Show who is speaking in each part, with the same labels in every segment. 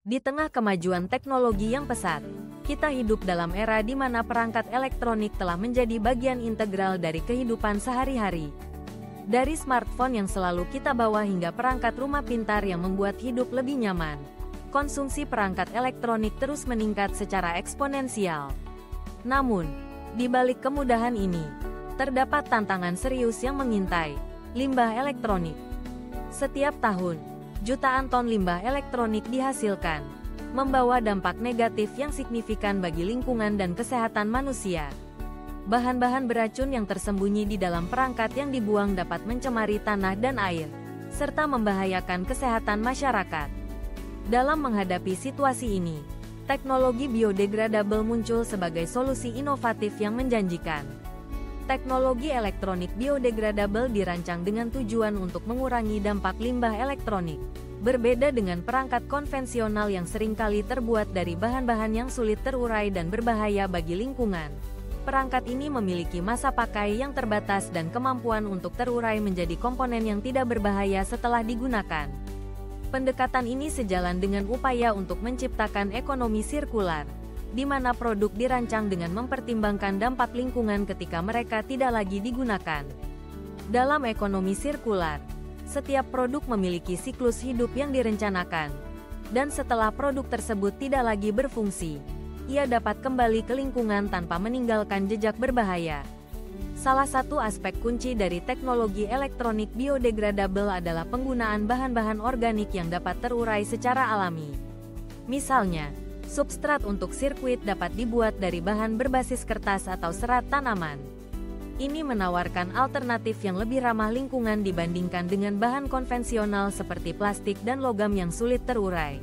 Speaker 1: Di tengah kemajuan teknologi yang pesat, kita hidup dalam era di mana perangkat elektronik telah menjadi bagian integral dari kehidupan sehari-hari. Dari smartphone yang selalu kita bawa hingga perangkat rumah pintar yang membuat hidup lebih nyaman, konsumsi perangkat elektronik terus meningkat secara eksponensial. Namun, di balik kemudahan ini, terdapat tantangan serius yang mengintai, limbah elektronik. Setiap tahun, jutaan ton limbah elektronik dihasilkan, membawa dampak negatif yang signifikan bagi lingkungan dan kesehatan manusia. Bahan-bahan beracun yang tersembunyi di dalam perangkat yang dibuang dapat mencemari tanah dan air, serta membahayakan kesehatan masyarakat. Dalam menghadapi situasi ini, teknologi biodegradable muncul sebagai solusi inovatif yang menjanjikan. Teknologi elektronik biodegradable dirancang dengan tujuan untuk mengurangi dampak limbah elektronik. Berbeda dengan perangkat konvensional yang seringkali terbuat dari bahan-bahan yang sulit terurai dan berbahaya bagi lingkungan. Perangkat ini memiliki masa pakai yang terbatas dan kemampuan untuk terurai menjadi komponen yang tidak berbahaya setelah digunakan. Pendekatan ini sejalan dengan upaya untuk menciptakan ekonomi sirkular, di mana produk dirancang dengan mempertimbangkan dampak lingkungan ketika mereka tidak lagi digunakan. Dalam ekonomi sirkular, setiap produk memiliki siklus hidup yang direncanakan, dan setelah produk tersebut tidak lagi berfungsi, ia dapat kembali ke lingkungan tanpa meninggalkan jejak berbahaya. Salah satu aspek kunci dari teknologi elektronik biodegradable adalah penggunaan bahan-bahan organik yang dapat terurai secara alami. Misalnya, substrat untuk sirkuit dapat dibuat dari bahan berbasis kertas atau serat tanaman. Ini menawarkan alternatif yang lebih ramah lingkungan dibandingkan dengan bahan konvensional seperti plastik dan logam yang sulit terurai.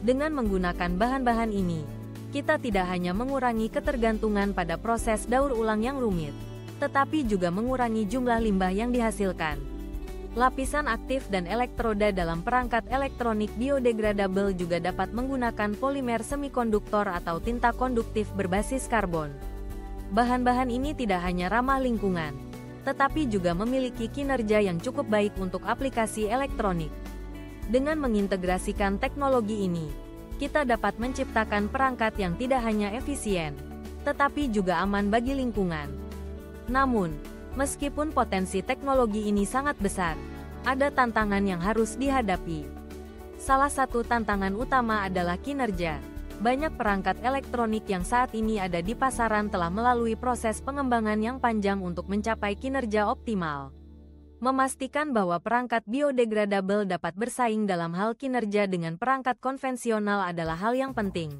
Speaker 1: Dengan menggunakan bahan-bahan ini, kita tidak hanya mengurangi ketergantungan pada proses daur ulang yang rumit, tetapi juga mengurangi jumlah limbah yang dihasilkan. Lapisan aktif dan elektroda dalam perangkat elektronik biodegradable juga dapat menggunakan polimer semikonduktor atau tinta konduktif berbasis karbon. Bahan-bahan ini tidak hanya ramah lingkungan, tetapi juga memiliki kinerja yang cukup baik untuk aplikasi elektronik. Dengan mengintegrasikan teknologi ini, kita dapat menciptakan perangkat yang tidak hanya efisien, tetapi juga aman bagi lingkungan. Namun, meskipun potensi teknologi ini sangat besar, ada tantangan yang harus dihadapi. Salah satu tantangan utama adalah kinerja. Banyak perangkat elektronik yang saat ini ada di pasaran telah melalui proses pengembangan yang panjang untuk mencapai kinerja optimal. Memastikan bahwa perangkat biodegradable dapat bersaing dalam hal kinerja dengan perangkat konvensional adalah hal yang penting.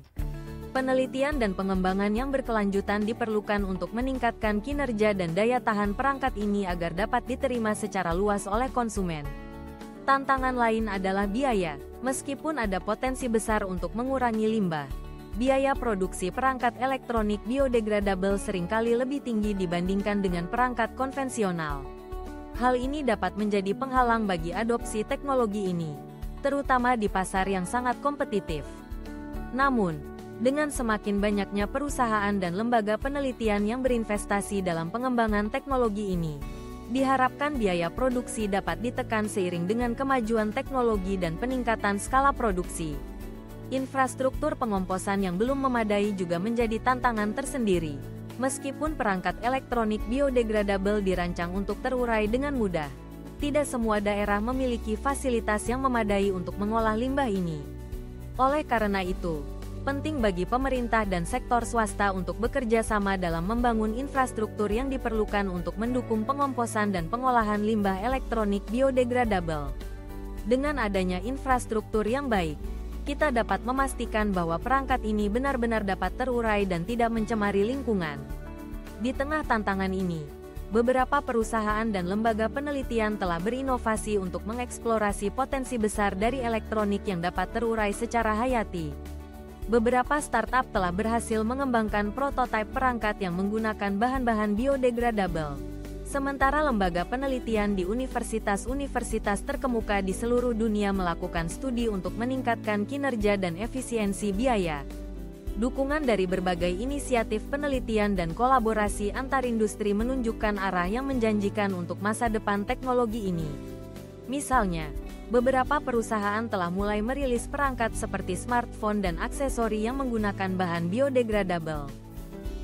Speaker 1: Penelitian dan pengembangan yang berkelanjutan diperlukan untuk meningkatkan kinerja dan daya tahan perangkat ini agar dapat diterima secara luas oleh konsumen. Tantangan lain adalah biaya. Meskipun ada potensi besar untuk mengurangi limbah, biaya produksi perangkat elektronik biodegradable seringkali lebih tinggi dibandingkan dengan perangkat konvensional. Hal ini dapat menjadi penghalang bagi adopsi teknologi ini, terutama di pasar yang sangat kompetitif. Namun, dengan semakin banyaknya perusahaan dan lembaga penelitian yang berinvestasi dalam pengembangan teknologi ini, diharapkan biaya produksi dapat ditekan seiring dengan kemajuan teknologi dan peningkatan skala produksi. Infrastruktur pengomposan yang belum memadai juga menjadi tantangan tersendiri. Meskipun perangkat elektronik biodegradable dirancang untuk terurai dengan mudah, tidak semua daerah memiliki fasilitas yang memadai untuk mengolah limbah ini. Oleh karena itu, penting bagi pemerintah dan sektor swasta untuk bekerja sama dalam membangun infrastruktur yang diperlukan untuk mendukung pengomposan dan pengolahan limbah elektronik biodegradable. Dengan adanya infrastruktur yang baik, kita dapat memastikan bahwa perangkat ini benar-benar dapat terurai dan tidak mencemari lingkungan. Di tengah tantangan ini, beberapa perusahaan dan lembaga penelitian telah berinovasi untuk mengeksplorasi potensi besar dari elektronik yang dapat terurai secara hayati. Beberapa startup telah berhasil mengembangkan prototipe perangkat yang menggunakan bahan-bahan biodegradable. Sementara lembaga penelitian di universitas-universitas terkemuka di seluruh dunia melakukan studi untuk meningkatkan kinerja dan efisiensi biaya. Dukungan dari berbagai inisiatif penelitian dan kolaborasi antar industri menunjukkan arah yang menjanjikan untuk masa depan teknologi ini. Misalnya, beberapa perusahaan telah mulai merilis perangkat seperti smartphone dan aksesori yang menggunakan bahan biodegradable.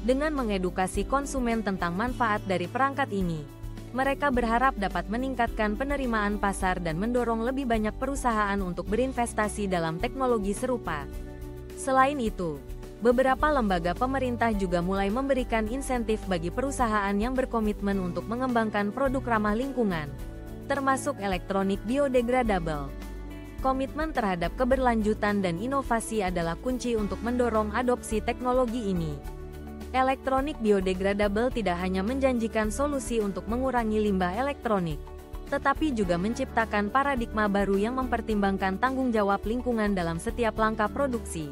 Speaker 1: Dengan mengedukasi konsumen tentang manfaat dari perangkat ini, mereka berharap dapat meningkatkan penerimaan pasar dan mendorong lebih banyak perusahaan untuk berinvestasi dalam teknologi serupa. Selain itu, beberapa lembaga pemerintah juga mulai memberikan insentif bagi perusahaan yang berkomitmen untuk mengembangkan produk ramah lingkungan, termasuk elektronik biodegradable. Komitmen terhadap keberlanjutan dan inovasi adalah kunci untuk mendorong adopsi teknologi ini. Elektronik biodegradable tidak hanya menjanjikan solusi untuk mengurangi limbah elektronik, tetapi juga menciptakan paradigma baru yang mempertimbangkan tanggung jawab lingkungan dalam setiap langkah produksi.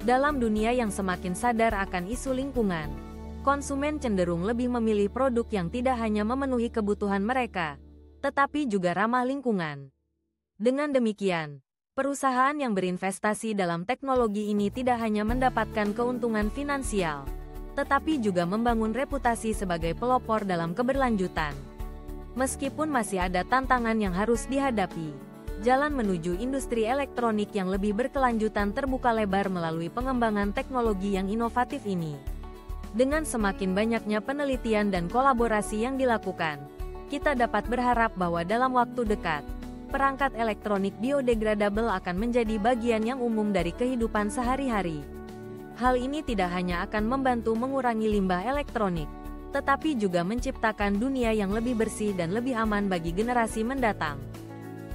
Speaker 1: Dalam dunia yang semakin sadar akan isu lingkungan, konsumen cenderung lebih memilih produk yang tidak hanya memenuhi kebutuhan mereka, tetapi juga ramah lingkungan. Dengan demikian, perusahaan yang berinvestasi dalam teknologi ini tidak hanya mendapatkan keuntungan finansial, tetapi juga membangun reputasi sebagai pelopor dalam keberlanjutan. Meskipun masih ada tantangan yang harus dihadapi, jalan menuju industri elektronik yang lebih berkelanjutan terbuka lebar melalui pengembangan teknologi yang inovatif ini. Dengan semakin banyaknya penelitian dan kolaborasi yang dilakukan, kita dapat berharap bahwa dalam waktu dekat, perangkat elektronik biodegradable akan menjadi bagian yang umum dari kehidupan sehari-hari. Hal ini tidak hanya akan membantu mengurangi limbah elektronik, tetapi juga menciptakan dunia yang lebih bersih dan lebih aman bagi generasi mendatang.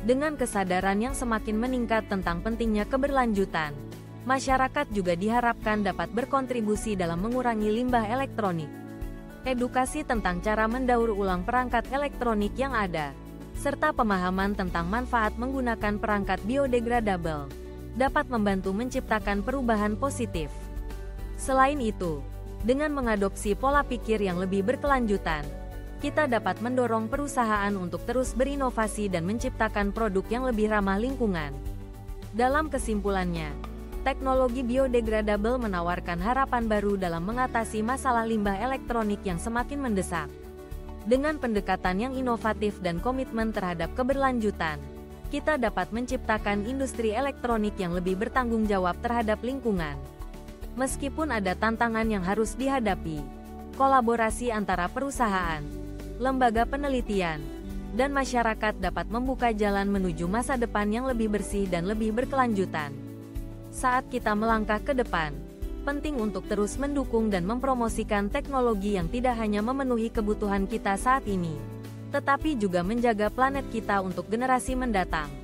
Speaker 1: Dengan kesadaran yang semakin meningkat tentang pentingnya keberlanjutan, masyarakat juga diharapkan dapat berkontribusi dalam mengurangi limbah elektronik. Edukasi tentang cara mendaur ulang perangkat elektronik yang ada, serta pemahaman tentang manfaat menggunakan perangkat biodegradable, dapat membantu menciptakan perubahan positif. Selain itu, dengan mengadopsi pola pikir yang lebih berkelanjutan, kita dapat mendorong perusahaan untuk terus berinovasi dan menciptakan produk yang lebih ramah lingkungan. Dalam kesimpulannya, teknologi biodegradable menawarkan harapan baru dalam mengatasi masalah limbah elektronik yang semakin mendesak. Dengan pendekatan yang inovatif dan komitmen terhadap keberlanjutan, kita dapat menciptakan industri elektronik yang lebih bertanggung jawab terhadap lingkungan. Meskipun ada tantangan yang harus dihadapi, kolaborasi antara perusahaan, lembaga penelitian, dan masyarakat dapat membuka jalan menuju masa depan yang lebih bersih dan lebih berkelanjutan. Saat kita melangkah ke depan, penting untuk terus mendukung dan mempromosikan teknologi yang tidak hanya memenuhi kebutuhan kita saat ini, tetapi juga menjaga planet kita untuk generasi mendatang.